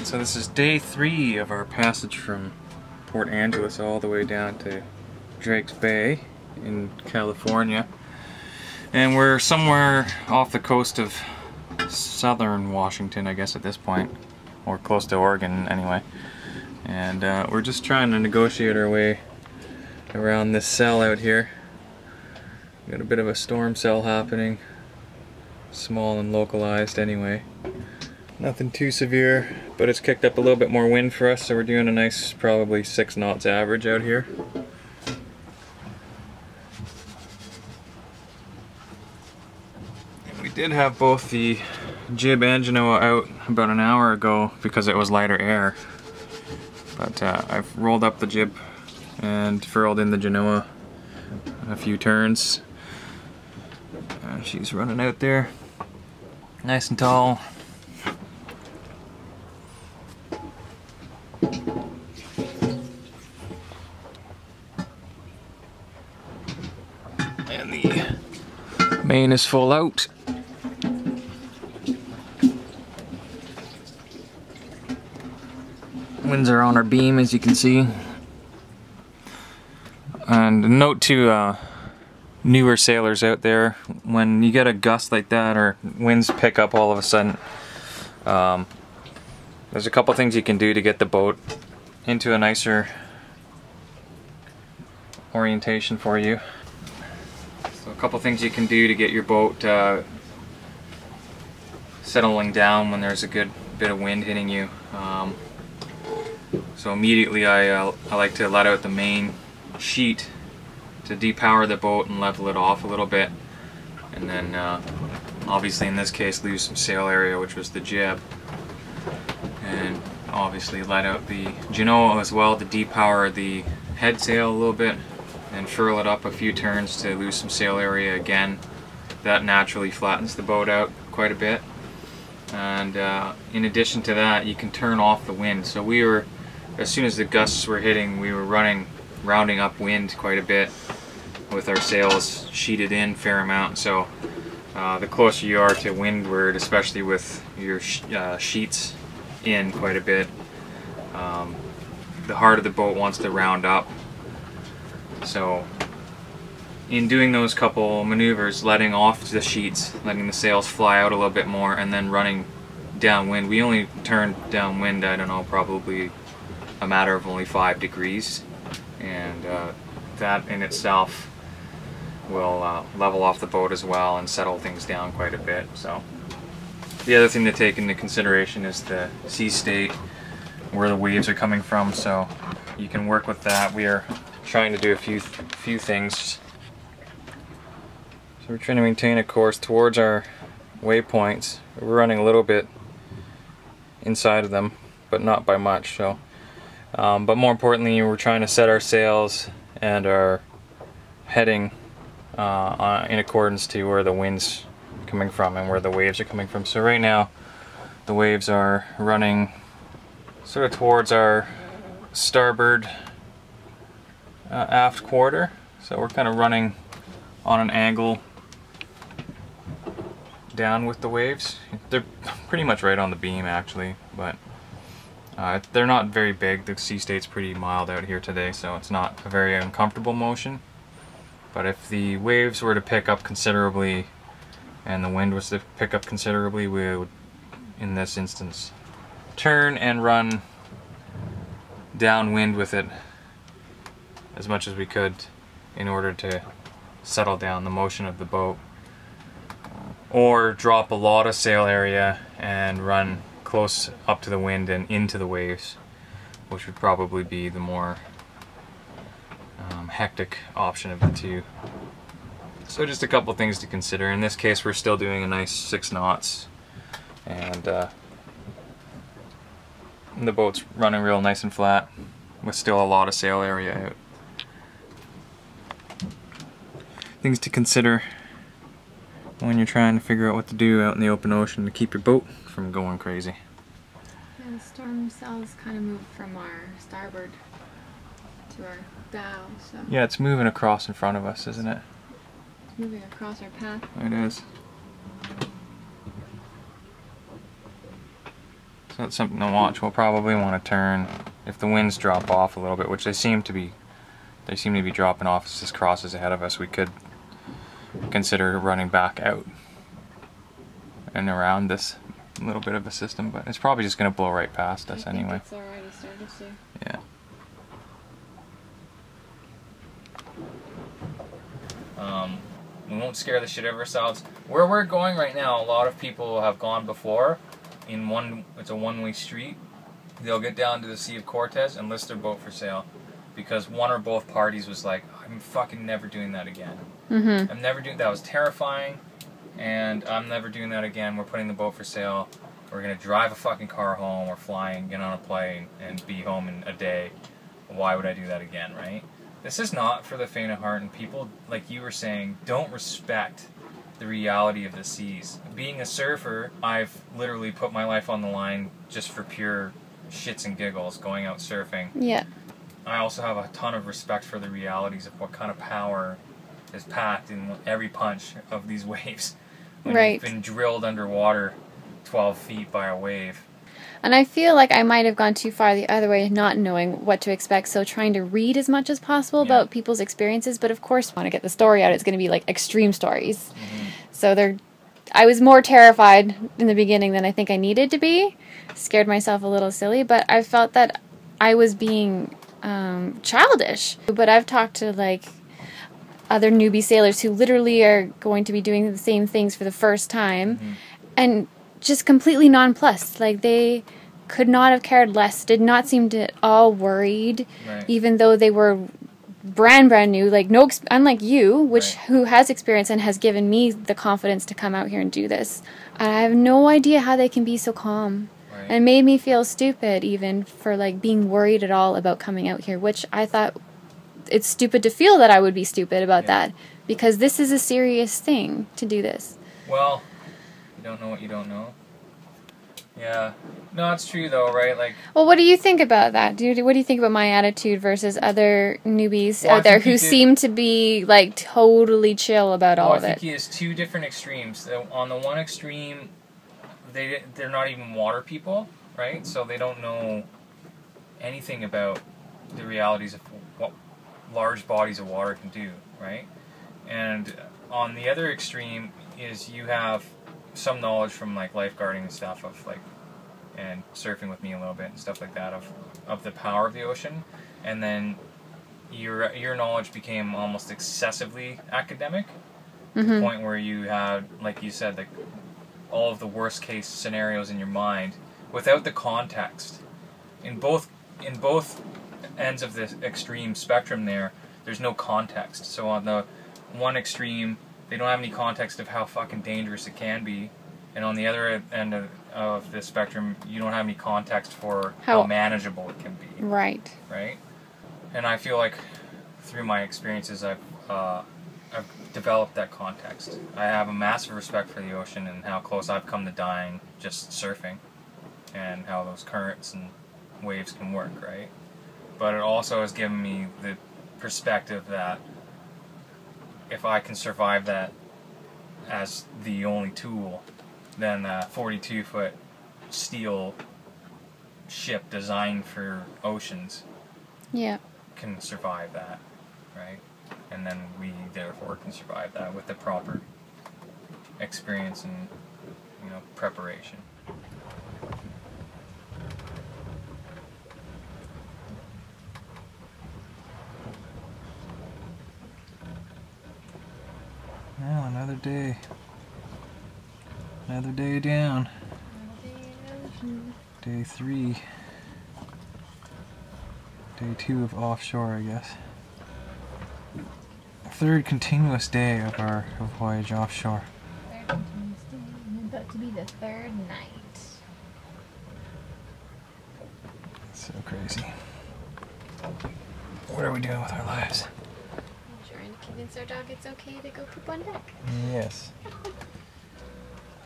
Alright, so this is day 3 of our passage from Port Angeles all the way down to Drake's Bay in California. And we're somewhere off the coast of southern Washington, I guess, at this point. Or close to Oregon, anyway. And we're just trying to negotiate our way around this cell out here. Got a bit of a storm cell happening. Small and localized anyway. Nothing too severe, but it's kicked up a little bit more wind for us, so we're doing a nice, probably 6 knots average out here. And we did have both the jib and genoa out about an hour ago because it was lighter air. But I've rolled up the jib and furled in the genoa a few turns. She's running out there, nice and tall. And the main is full out. Winds are on our beam, as you can see. And a note to newer sailors out there, when you get a gust like that or winds pick up all of a sudden, there's a couple things you can do to get the boat into a nicer orientation for you. So a couple things you can do to get your boat settling down when there's a good bit of wind hitting you. So immediately I like to let out the main sheet to depower the boat and level it off a little bit, and then obviously in this case lose some sail area, which was the jib, and obviously let out the genoa as well to depower the head sail a little bit and furl it up a few turns to lose some sail area again. That naturally flattens the boat out quite a bit. And in addition to that, you can turn off the wind. So we were, as soon as the gusts were hitting, we were rounding upwind quite a bit with our sails sheeted in a fair amount. So the closer you are to windward, especially with your sheets in quite a bit, the harder the boat wants to round up. So in doing those couple maneuvers, letting off the sheets, letting the sails fly out a little bit more, and then running downwind, we only turned downwind, I don't know, probably a matter of only 5 degrees, and that in itself will level off the boat as well and settle things down quite a bit. So the other thing to take into consideration is the sea state, where the waves are coming from, so you can work with that. We are trying to do a few things. So we're trying to maintain a course towards our waypoints. We're running a little bit inside of them, but not by much. So but more importantly, we're trying to set our sails and our heading in accordance to where the wind's coming from and where the waves are coming from. So right now the waves are running sort of towards our starboard aft quarter, so we're kind of running on an angle down with the waves. They're pretty much right on the beam actually, but they're not very big. The sea state's pretty mild out here today, so it's not a very uncomfortable motion. But if the waves were to pick up considerably and the wind was to pick up considerably, we would, in this instance, turn and run downwind with it as much as we could in order to settle down the motion of the boat, or drop a lot of sail area and run close up to the wind and into the waves, which would probably be the more hectic option of the two. So just a couple things to consider. In this case, we're still doing a nice 6 knots, and the boat's running real nice and flat with still a lot of sail area out. Things to consider when you're trying to figure out what to do out in the open ocean to keep your boat from going crazy. Yeah, the storm cells kind of moved from our starboard to our bow, so... Yeah, it's moving across in front of us, isn't it? It's moving across our path. It is. So that's something to watch. We'll probably want to turn if the winds drop off a little bit, which they seem to be dropping off as this crosses ahead of us. We could consider running back out and around this little bit of a system, but it's probably just going to blow right past us anyway. It's already started to. Yeah. We won't scare the shit out of ourselves. Where we're going right now, a lot of people have gone before. It's a one-way street. They'll get down to the Sea of Cortez and list their boat for sale, because one or both parties was like, I'm fucking never doing that again. I'm never doing that. Was terrifying, and I'm never doing that again. We're putting the boat for sale. We're gonna drive a fucking car home, or flying, get on a plane, and be home in a day. Why would I do that again, right? This is not for the faint of heart, and people, like you were saying, don't respect the reality of the seas. Being a surfer, I've literally put my life on the line just for pure shits and giggles, going out surfing. Yeah. I also have a ton of respect for the realities of what kind of power is packed in every punch of these waves. When you've been drilled underwater 12 feet by a wave. And I feel like I might have gone too far the other way, not knowing what to expect, so trying to read as much as possible about people's experiences, but of course, I want to get the story out. It's going to be like extreme stories. So I was more terrified in the beginning than I think I needed to be. Scared myself a little silly, but I felt that I was being childish. But I've talked to like other newbie sailors who literally are going to be doing the same things for the first time, and just completely nonplussed. Like, they could not have cared less, did not seem at all worried, even though they were brand new, like unlike you, who has experience and has given me the confidence to come out here and do this. And I have no idea how they can be so calm. And it made me feel stupid even for like being worried at all about coming out here, which I thought it's stupid to feel that I would be stupid about that, because this is a serious thing to do this. Well, you don't know what you don't know. Yeah. No, it's true though, right? Like. Well, what do you think about that, dude? What do you think about my attitude versus other newbies out there who seem to be like totally chill about all of it? I think he has two different extremes. On the one extreme, they're not even water people, right? So they don't know anything about the realities of what large bodies of water can do, right? And on the other extreme is you have some knowledge from like lifeguarding and stuff of like, and surfing with me a little bit and stuff like that of the power of the ocean, and then your knowledge became almost excessively academic, to the point where you had, like you said, like all of the worst case scenarios in your mind without the context. In both ends of the extreme spectrum there's no context. So on the one extreme, they don't have any context of how fucking dangerous it can be, and on the other end of the spectrum, you don't have any context for how manageable it can be. Right. And I feel like through my experiences, I've developed that context. I have a massive respect for the ocean and how close I've come to dying just surfing, and how those currents and waves can work, right? But it also has given me the perspective that if I can survive that as the only tool, then a 42-foot steel ship designed for oceans can survive that, right? And then we therefore can survive that with the proper experience and, preparation. Well, another day. Another day down. Day 3. Day 2 of offshore, I guess. Third continuous day of our voyage offshore. Third continuous day, and about to be the third night. It's so crazy. What are we doing with our lives? Trying to convince our dog it's okay to go poop on deck. Yes.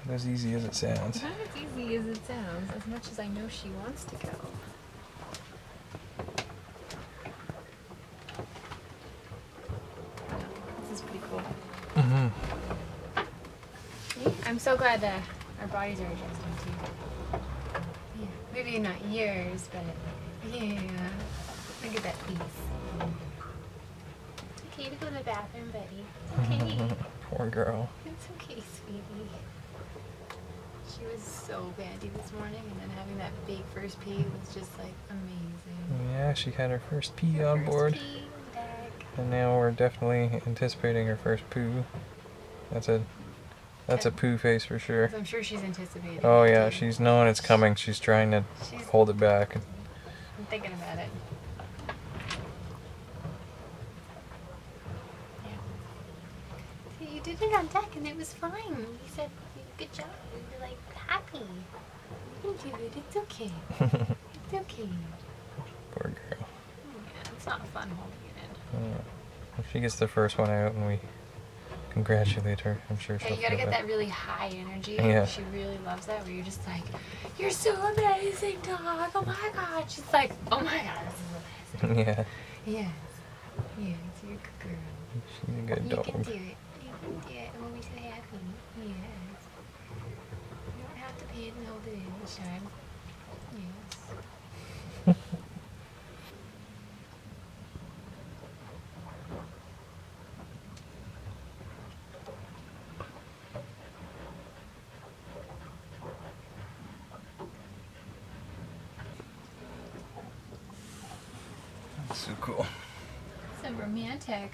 Not as easy as it sounds. Not as easy as it sounds, as much as I know she wants to go. This is pretty cool. I'm so glad our bodies are adjusting too. Yeah. Maybe not yours, but yeah. Look at that piece. It's okay to go to the bathroom, buddy. It's okay. Poor girl. It's okay, sweetie. She was so bandy this morning, and then having that big first pee was just like amazing. Yeah, she had her first pee on board. And now we're definitely anticipating her first poo. That's a poo face for sure. I'm sure she's anticipating. Oh yeah, she's knowing it's coming. She's trying to hold it back. I'm thinking about it. Yeah. See, you did it on deck and it was fine. You said, good job. You were like happy. You can do it. It's okay. It's okay. Poor girl. Yeah, it's not fun holding it in. If she gets the first one out and we congratulate her, I'm sure she'll You gotta feel get that really high energy. Yeah. She really loves that, where you're just like, you're so amazing, dog. Oh my god. She's like, oh my god, this is amazing. Yeah. Yes. Yes, you're a good girl. She's a good dog. You can do it. You can do it. And we'll be so happy. Yes. You don't have to pay it and hold it in each time. Yes. That's so cool. So romantic.